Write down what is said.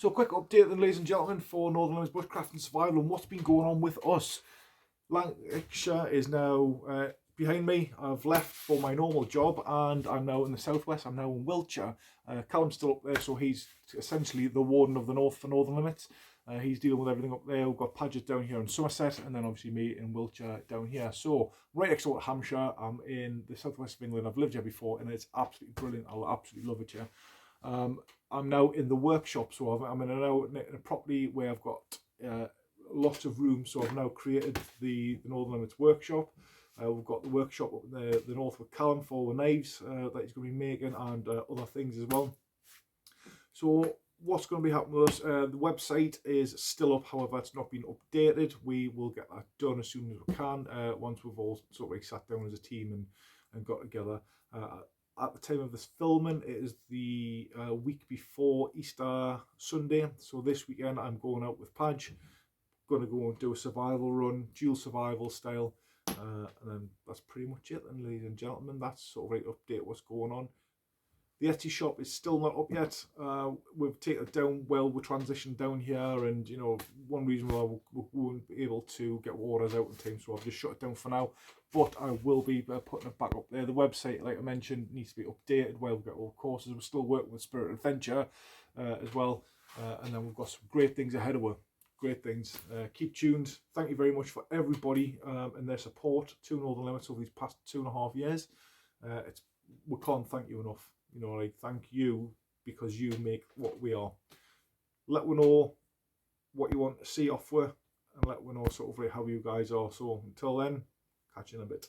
So a quick update then, ladies and gentlemen, for Northern Limits Bushcraft and Survival and what's been going on with us. Lancashire is now behind me. I've left for my normal job and I'm now in the southwest. I'm now in Wiltshire. Callum's still up there, so he's essentially the warden of the north for Northern Limits. He's dealing with everything up there. We've got Paget down here in Somerset, and then obviously me in Wiltshire down here. So right next door to Hampshire, I'm in the southwest of England. I've lived here before and it's absolutely brilliant. I'll absolutely love it here. I'm now in the workshop, so I'm in a property where I've got lots of rooms. So I've now created the Northern Limits workshop. We've got the workshop up in the north with Callum for the knives that he's going to be making, and other things as well. So what's going to be happening with us? The website is still up, however it's not been updated. We will get that done as soon as we can, once we've all sort of like sat down as a team and got together. At the time of this filming, it is the week before Easter Sunday. So this weekend I'm going out with Padge. Going to go and do a survival run, dual survival style. And then that's pretty much it then, ladies and gentlemen. That's sort of like update what's going on. The Etsy shop is still not up yet. We've taken it down while we're transitioning down here, and you know, one reason why we won't be able to get waters out in time, so I've just shut it down for now. But I will be putting it back up there. The website, like I mentioned, needs to be updated while we get all the courses. We're still working with Spirit Adventure as well, and then we've got some great things ahead of us. Great things. Keep tuned. Thank you very much for everybody and their support to Northern Limits over these past 2.5 years. We can't thank you enough. You know, like, thank you because you make what we are. Let me know what you want to see off with, and let me know sort of like how you guys are. So until then, catch you in a bit.